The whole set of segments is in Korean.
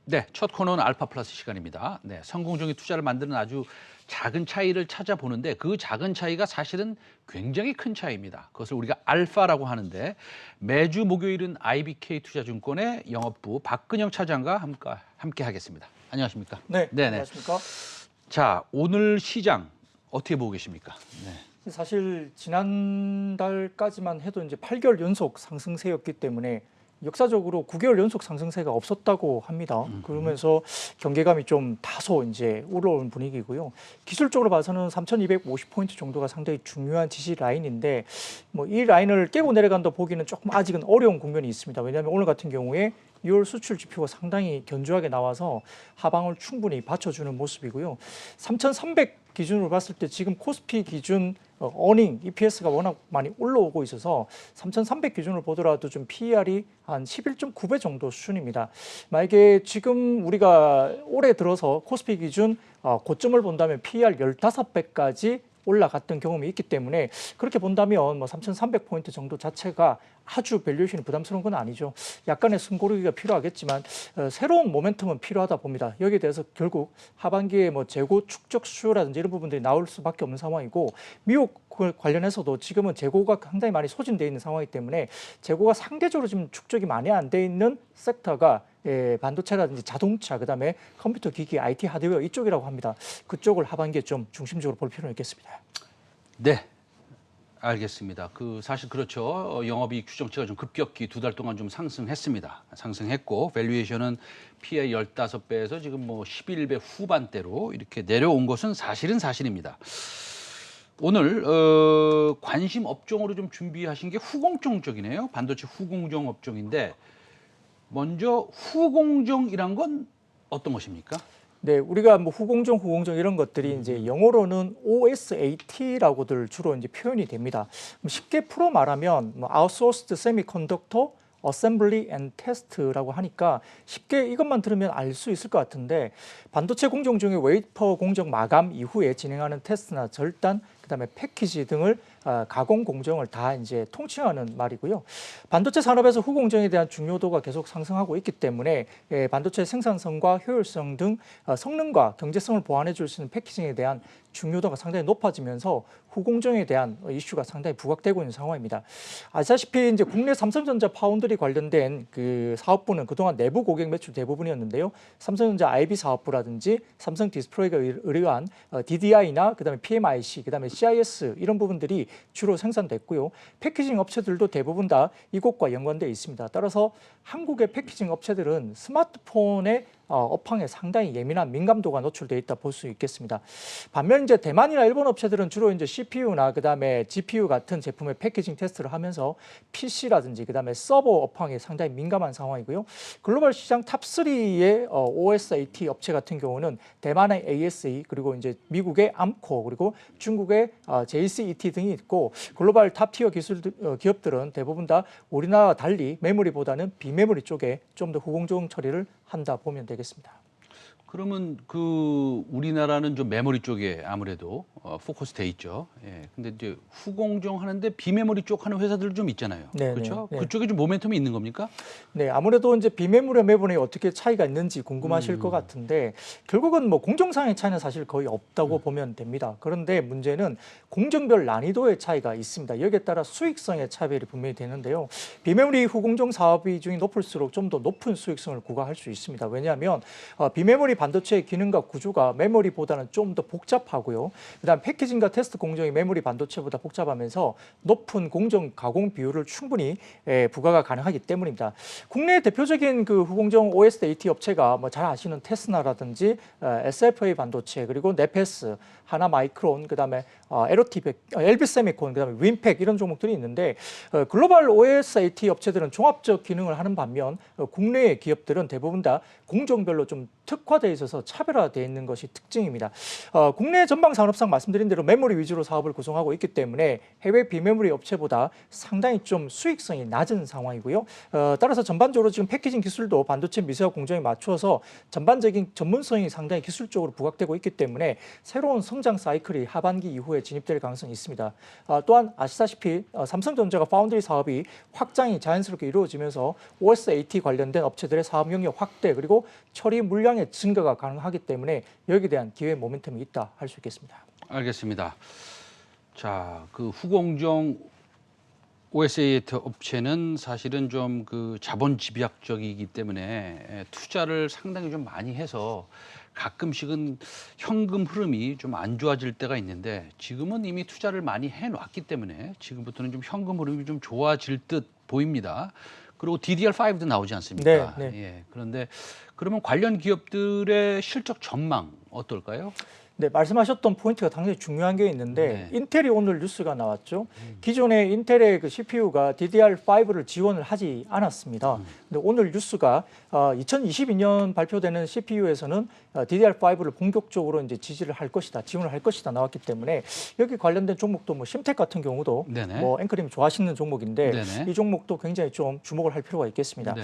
네, 첫 코너는 알파 플러스 시간입니다. 네, 성공적인 투자를 만드는 아주 작은 차이를 찾아보는데 그 작은 차이가 사실은 굉장히 큰 차이입니다. 그것을 우리가 알파라고 하는데 매주 목요일은 IBK 투자증권의 영업부 박근영 차장과 함께 하겠습니다. 안녕하십니까? 네, 네네. 안녕하십니까? 자, 오늘 시장 어떻게 보고 계십니까? 네. 사실 지난달까지만 해도 이제 8개월 연속 상승세였기 때문에 역사적으로 9개월 연속 상승세가 없었다고 합니다. 그러면서 경계감이 좀 다소 이제 올라오는 분위기고요. 기술적으로 봐서는 3,250포인트 정도가 상당히 중요한 지지 라인인데 뭐 이 라인을 깨고 내려간다 보기는 조금 아직은 어려운 국면이 있습니다. 왜냐하면 오늘 같은 경우에 6월 수출 지표가 상당히 견조하게 나와서 하방을 충분히 받쳐주는 모습이고요. 3,300 기준으로 봤을 때 지금 코스피 기준 어닝, EPS가 워낙 많이 올라오고 있어서 3,300 기준으로 보더라도 좀 PER이 한 11.9배 정도 수준입니다. 만약에 지금 우리가 올해 들어서 코스피 기준 고점을 본다면 PER 15배까지 올라갔던 경험이 있기 때문에 그렇게 본다면 뭐 3,300포인트 정도 자체가 아주 밸류에이션이 부담스러운 건 아니죠. 약간의 숨고르기가 필요하겠지만 새로운 모멘텀은 필요하다 봅니다. 여기에 대해서 결국 하반기에 뭐 재고 축적 수요라든지 이런 부분들이 나올 수밖에 없는 상황이고 미국 관련해서도 지금은 재고가 상당히 많이 소진되어 있는 상황이기 때문에 재고가 상대적으로 지금 축적이 많이 안 돼 있는 섹터가 반도체라든지 자동차, 그다음에 컴퓨터 기기, IT 하드웨어 이쪽이라고 합니다. 그쪽을 하반기에 좀 중심적으로 볼 필요는 있겠습니다. 네. 알겠습니다. 사실 그렇죠. 영업이익 추정치가 좀 급격히 2달 동안 좀 상승했습니다. 상승했고 밸류에이션은 PE 15배에서 지금 뭐 11배 후반대로 이렇게 내려온 것은 사실은 사실입니다. 오늘 관심 업종으로 좀 준비하신 게 후공정 쪽이네요. 반도체 후공정 업종인데 먼저 후공정이란 건 어떤 것입니까? 네, 우리가 뭐 후공정 이런 것들이 이제 영어로는 OSAT라고들 주로 이제 표현이 됩니다. 쉽게 풀어 말하면 뭐 Outsourced Semiconductor Assembly and Test라고 하니까 쉽게 이것만 들으면 알 수 있을 것 같은데 반도체 공정 중에 웨이퍼 공정 마감 이후에 진행하는 테스트나 절단, 그다음에 패키지 등을 가공 공정을 다 이제 통칭하는 말이고요. 반도체 산업에서 후공정에 대한 중요도가 계속 상승하고 있기 때문에 반도체 생산성과 효율성 등 성능과 경제성을 보완해 줄 수 있는 패키징에 대한 중요도가 상당히 높아지면서 후공정에 대한 이슈가 상당히 부각되고 있는 상황입니다. 아시다시피 이제 국내 삼성전자 파운드리 관련된 그 사업부는 그동안 내부 고객 매출 대부분이었는데요. 삼성전자 IB 사업부라든지 삼성 디스플레이가 의뢰한 DDI나 그다음에 PMIC, 그다음에 CIS 이런 부분들이 주로 생산됐고요. 패키징 업체들도 대부분 다 이곳과 연관되어 있습니다. 따라서 한국의 패키징 업체들은 스마트폰의 업황에 상당히 예민한 민감도가 노출되어 있다 볼 수 있겠습니다. 반면 이제 대만이나 일본 업체들은 주로 이제 CPU나 그다음에 GPU 같은 제품의 패키징 테스트를 하면서 PC라든지 그다음에 서버 업황에 상당히 민감한 상황이고요. 글로벌 시장 탑3의 OSAT 업체 같은 경우는 대만의 ASE 그리고 이제 미국의 암코 그리고 중국의 JCET 등이 있고 글로벌 탑티어 기업들은 대부분 다 우리나라와 달리 메모리보다는 비메모리 쪽에 좀 더 후공정 처리를 한다 보면 되겠습니다. 그러면 우리나라는 좀 메모리 쪽에 아무래도 포커스 돼 있죠. 예. 근데 이제 후공정 하는데 비메모리 쪽 하는 회사들 좀 있잖아요. 네네, 그렇죠? 네. 그쪽에 좀 모멘텀이 있는 겁니까? 네, 아무래도 이제 비메모리와 메모리 어떻게 차이가 있는지 궁금하실 것 같은데 결국은 뭐 공정상의 차이는 사실 거의 없다고 보면 됩니다. 그런데 문제는 공정별 난이도의 차이가 있습니다. 여기에 따라 수익성의 차별이 분명히 되는데요. 비메모리 후공정 사업 비중이 높을수록 좀 더 높은 수익성을 구가할 수 있습니다. 왜냐하면 비메모리 반도체의 기능과 구조가 메모리보다는 좀 더 복잡하고요. 그다음 패키징과 테스트 공정이 메모리 반도체보다 복잡하면서 높은 공정 가공 비율을 충분히 부과가 가능하기 때문입니다. 국내 대표적인 그 후공정 OSAT 업체가 뭐 잘 아시는 테스나라든지 SFA 반도체 그리고 네페스, 하나마이크론, 그다음에 LB세미콘, 그다음에 윈팩 이런 종목들이 있는데 글로벌 OSAT 업체들은 종합적 기능을 하는 반면 국내의 기업들은 대부분 다 공정별로 좀 특화된 분화되어 있어서 차별화되어 있는 것이 특징입니다. 국내 전방 산업상 말씀드린 대로 메모리 위주로 사업을 구성하고 있기 때문에 해외 비메모리 업체보다 상당히 좀 수익성이 낮은 상황이고요. 따라서 전반적으로 지금 패키징 기술도 반도체 미세화 공정에 맞춰서 전반적인 전문성이 상당히 기술적으로 부각되고 있기 때문에 새로운 성장 사이클이 하반기 이후에 진입될 가능성이 있습니다. 또한 아시다시피 삼성전자가 파운드리 사업이 확장이 자연스럽게 이루어지면서 OSAT 관련된 업체들의 사업 영역 확대 그리고 처리 물량의 증가가 가능하기 때문에 여기에 대한 기회 모멘텀이 있다 할 수 있겠습니다. 알겠습니다. 자, 그 후공정 OSAT 업체는 사실은 좀 그 자본 집약적이기 때문에 투자를 상당히 좀 많이 해서 가끔씩은 현금 흐름이 좀 안 좋아질 때가 있는데 지금은 이미 투자를 많이 해놨기 때문에 지금부터는 좀 현금 흐름이 좀 좋아질 듯 보입니다. 그리고 DDR5도 나오지 않습니까? 네. 예. 그런데 그러면 관련 기업들의 실적 전망 어떨까요? 네, 말씀하셨던 포인트가 당연히 중요한 게 있는데 인텔이 오늘 뉴스가 나왔죠. 기존에 인텔의 그 CPU가 DDR5를 지원을 하지 않았습니다. 근데 오늘 뉴스가 2022년 발표되는 CPU에서는 DDR5를 본격적으로 이제 지지를 할 것이다, 지원을 할 것이다 나왔기 때문에 여기 관련된 종목도 뭐 심텍 같은 경우도 네네. 뭐 앵커님 좋아하시는 종목인데 네네. 이 종목도 굉장히 좀 주목을 할 필요가 있겠습니다. 네.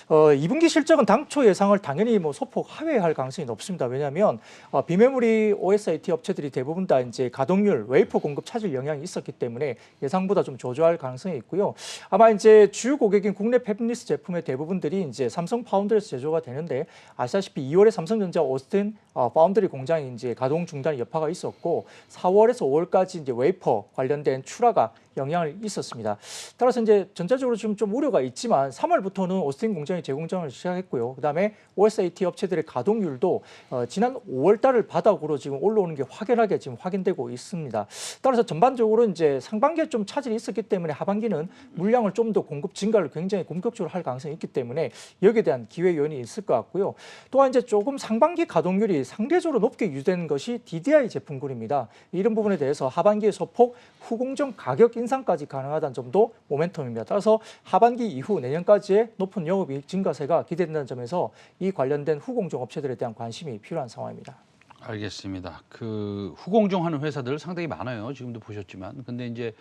2분기 실적은 당초 예상을 당연히 뭐 소폭 하회할 가능성이 높습니다. 왜냐하면 비메모리 OSAT 업체들이 대부분 다 이제 가동률, 웨이퍼 공급 차질 영향이 있었기 때문에 예상보다 좀 저조할 가능성이 있고요. 아마 이제 주요 고객인 국내 팹리스 제품의 대부분들이 이제 삼성 파운드리에서 제조가 되는데 아시다시피 2월에 삼성전자 오스틴 파운드리 공장이 이제 가동 중단 여파가 있었고 4월에서 5월까지 이제 웨이퍼 관련된 출하가 영향을 있었습니다. 따라서 이제 전체적으로 지금 좀 우려가 있지만 3월부터는 오스틴 공장이 재공장을 시작했고요. 그다음에 OSAT 업체들의 가동률도 지난 5월 달을 바닥으로 지금 올라오는 게 확연하게 지금 확인되고 있습니다. 따라서 전반적으로 이제 상반기에 좀 차질이 있었기 때문에 하반기는 물량을 좀 더 공급 증가를 굉장히 공격적으로 할 가능성이 있기 때문에 여기에 대한 기회 요인이 있을 것 같고요. 또한 이제 조금 상반기 가동률이 상대적으로 높게 유지되는 것이 DDI 제품군입니다. 이런 부분에 대해서 하반기에 소폭 후공정 가격 인상까지 가능하다는 점도 모멘텀입니다. 따라서 하반기 이후 내년까지의 높은 영업이익 증가세가 기대된다는 점에서 이 관련된 후공정 업체들에 대한 관심이 필요한 상황입니다. 알겠습니다. 그 후공정하는 회사들 상당히 많아요. 지금도 보셨지만, 근데 이제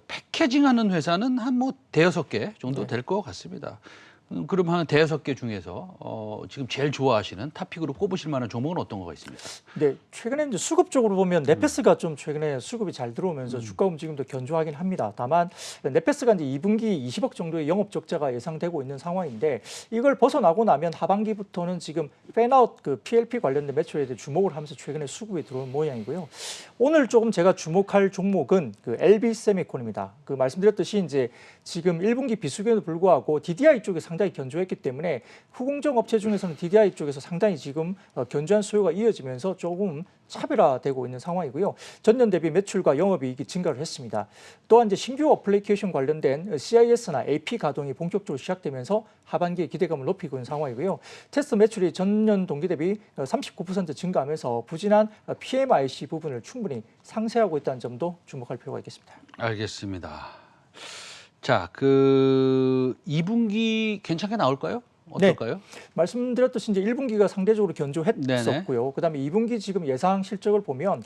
패키징하는 회사는 한 뭐 대여섯 개 정도 될 것 같습니다. 그럼 한 대여섯 개 중에서 지금 제일 좋아하시는 탑픽으로 꼽으실 만한 종목은 어떤 거가 있습니까? 네, 최근에 이제 수급적으로 보면 네페스가 좀 최근에 수급이 잘 들어오면서 주가 움직임도 견조하긴 합니다. 다만 네페스가 이제 2분기 20억 정도의 영업 적자가 예상되고 있는 상황인데 이걸 벗어나고 나면 하반기부터는 지금 팬아웃 그 PLP 관련된 매출에 대해 주목을 하면서 최근에 수급이 들어온 모양이고요. 오늘 조금 제가 주목할 종목은 그 LB 세미콘입니다. 그 말씀드렸듯이 이제 지금 1분기 비수기에도 불구하고 DDI 쪽에 상당히 견조했기 때문에 후공정 업체 중에서는 DDI 쪽에서 상당히 지금 견조한 수요가 이어지면서 조금 차별화되고 있는 상황이고요. 전년 대비 매출과 영업이익이 증가를 했습니다. 또한 이제 신규 어플리케이션 관련된 CIS나 AP 가동이 본격적으로 시작되면서 하반기에 기대감을 높이고 있는 상황이고요. 테스트 매출이 전년 동기 대비 39% 증가하면서 부진한 PMIC 부분을 충분히 상쇄하고 있다는 점도 주목할 필요가 있겠습니다. 알겠습니다. 자, 그 2분기 괜찮게 나올까요? 어떨까요? 네. 말씀드렸듯이 이제 1분기가 상대적으로 견조했었고요. 그다음에 2분기 지금 예상 실적을 보면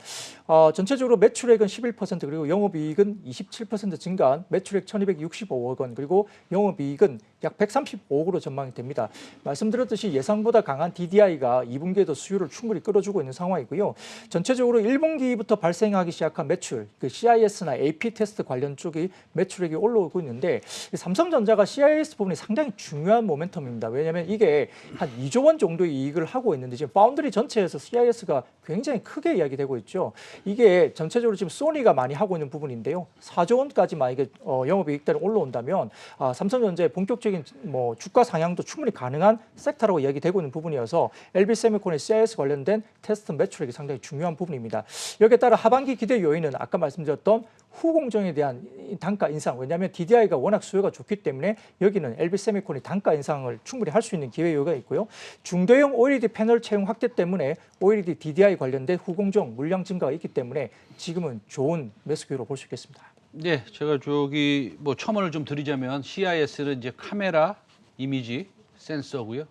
전체적으로 매출액은 11% 그리고 영업이익은 27% 증가한 매출액 1,265억 원 그리고 영업이익은 약 135억으로 전망이 됩니다. 말씀드렸듯이 예상보다 강한 DDI가 2분기에도 수요를 충분히 끌어주고 있는 상황이고요. 전체적으로 1분기부터 발생하기 시작한 매출, 그 CIS나 AP 테스트 관련 쪽이 매출액이 올라오고 있는데 삼성전자가 CIS 부분이 상당히 중요한 모멘텀입니다. 왜냐하면 이게 한 2조 원 정도의 이익을 하고 있는데 지금 파운드리 전체에서 CIS가 굉장히 크게 이야기되고 있죠. 이게 전체적으로 지금 소니가 많이 하고 있는 부분인데요. 4조 원까지 만약에 영업이익들이 올라온다면 삼성전자의 본격적인 뭐 주가 상향도 충분히 가능한 섹터라고 이야기되고 있는 부분이어서 LB세미콘의 CIS 관련된 테스트 매출액이 상당히 중요한 부분입니다. 여기에 따라 하반기 기대 요인은 아까 말씀드렸던 후공정에 대한 단가 인상, 왜냐하면 DDI가 워낙 수요가 좋기 때문에 여기는 LB세미콘이 단가 인상을 충분히 할 수 있는 기회 요가 있고요. 중대형 OLED 패널 채용 확대 때문에 OLED DDI 관련된 후공정 물량 증가가 있기 때문에 지금은 좋은 매수 기회로 볼 수 있겠습니다. 네, 제가 저기 뭐 첨언을 좀 드리자면 CIS는 이제 카메라 이미지 센서고요.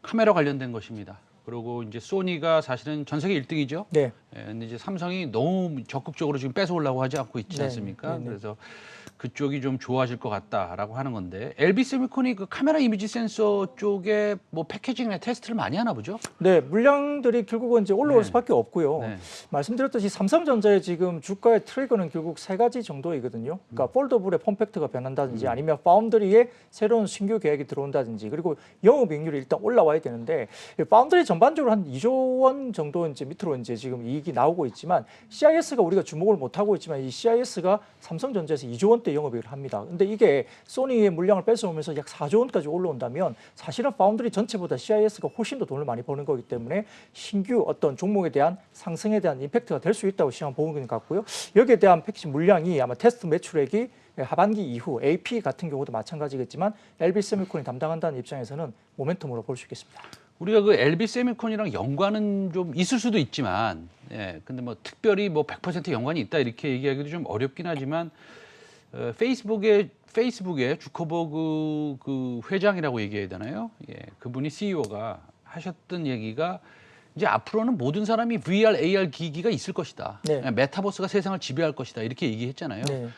카메라 관련된 것입니다. 그리고 이제 소니가 사실은 전 세계 1등이죠. 네. 예, 근데 이제 삼성이 너무 적극적으로 지금 뺏어오려고 하지 않고 있지 네, 않습니까? 네, 네. 그래서 그쪽이 좀 좋아질 것 같다라고 하는 건데 LB 세미콘이 그 카메라 이미지 센서 쪽에 뭐 패키징이나 테스트를 많이 하나 보죠? 네, 물량들이 결국은 이제 올라올 네. 수밖에 없고요. 네. 말씀드렸듯이 삼성전자의 지금 주가의 트리거는 결국 세 가지 정도이거든요. 그러니까 폴더블의 폼팩트가 변한다든지 아니면 파운드리에 새로운 신규 계약이 들어온다든지 그리고 영업이익률이 일단 올라와야 되는데 파운드리 전반적으로 한 2조 원 정도 이제 밑으로 이제 지금 이익이 나오고 있지만 CIS가 우리가 주목을 못 하고 있지만 이 CIS가 삼성전자에서 2조 원대 영업이익을 합니다. 근데 이게 소니의 물량을 뺏어오면서 약 4조 원까지 올라온다면 사실은 파운드리 전체보다 CIS가 훨씬 더 돈을 많이 버는 거기 때문에 신규 어떤 종목에 대한 상승에 대한 임팩트가 될 수 있다고 시장 보는 것 같고요. 여기에 대한 패키지 물량이 아마 테스트 매출액이 하반기 이후 AP 같은 경우도 마찬가지겠지만 LB 세미콘이 담당한다는 입장에서는 모멘텀으로 볼 수 있겠습니다. 우리가 그 LB 세미콘이랑 연관은 좀 있을 수도 있지만, 예, 근데 뭐 특별히 뭐 100% 연관이 있다 이렇게 얘기하기도 좀 어렵긴 하지만 페이스북의 주커버그 그 회장이라고 얘기해야 되나요? 예, 그분이 CEO가 하셨던 얘기가 이제 앞으로는 모든 사람이 VR, AR 기기가 있을 것이다. 네. 메타버스가 세상을 지배할 것이다. 이렇게 얘기했잖아요. 네.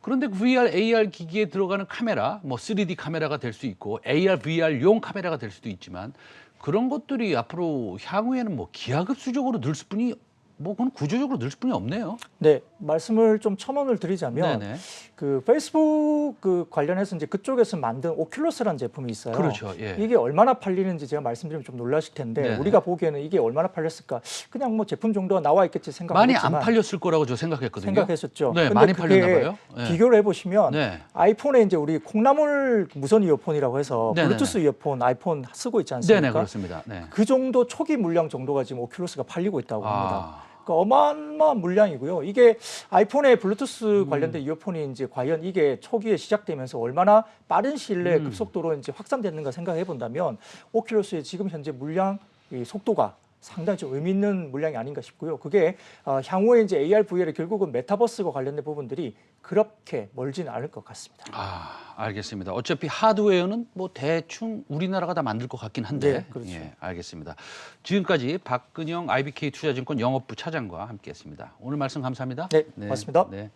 그런데 그 VR, AR 기기에 들어가는 카메라, 뭐 3D 카메라가 될 수 있고 AR, VR용 카메라가 될 수도 있지만 그런 것들이 앞으로 향후에는 뭐 기하급수적으로 늘 뿐이 뭐 그건 구조적으로 늘 뿐이 없네요. 네, 말씀을 좀 첨언을 드리자면 네네. 그 페이스북 그 관련해서 이제 그쪽에서 만든 오큘러스라는 제품이 있어요. 그렇죠. 예. 이게 얼마나 팔리는지 제가 말씀드리면 좀 놀라실 텐데 네네. 우리가 보기에는 이게 얼마나 팔렸을까? 그냥 뭐 제품 정도가 나와 있겠지 많이 생각했지만 안 팔렸을 거라고 저 생각했거든요. 생각했었죠. 네, 근데 많이 그게 팔렸나 봐요. 네. 비교를 해보시면 네. 아이폰에 이제 우리 콩나물 무선 이어폰이라고 해서 네네네. 블루투스 이어폰 아이폰 쓰고 있지 않습니까? 네네, 그렇습니다. 네. 그 정도 초기 물량 정도가 지금 오큘러스가 팔리고 있다고 합니다. 아, 그러니까 어마어마한 물량이고요. 이게 아이폰의 블루투스 관련된 이어폰이 이제 과연 이게 초기에 시작되면서 얼마나 빠른 시일 내에 급속도로 이제 확산됐는가 생각해 본다면 오큘러스의 지금 현재 물량 이 속도가 상당히 좀 의미 있는 물량이 아닌가 싶고요. 그게 향후에 이제 AR, VR의 결국은 메타버스와 관련된 부분들이 그렇게 멀지는 않을 것 같습니다. 알겠습니다. 어차피 하드웨어는 뭐 대충 우리나라가 다 만들 것 같긴 한데. 네, 그렇죠. 예, 알겠습니다. 지금까지 박근영 IBK 투자증권 영업부 차장과 함께했습니다. 오늘 말씀 감사합니다. 네, 고맙습니다. 네.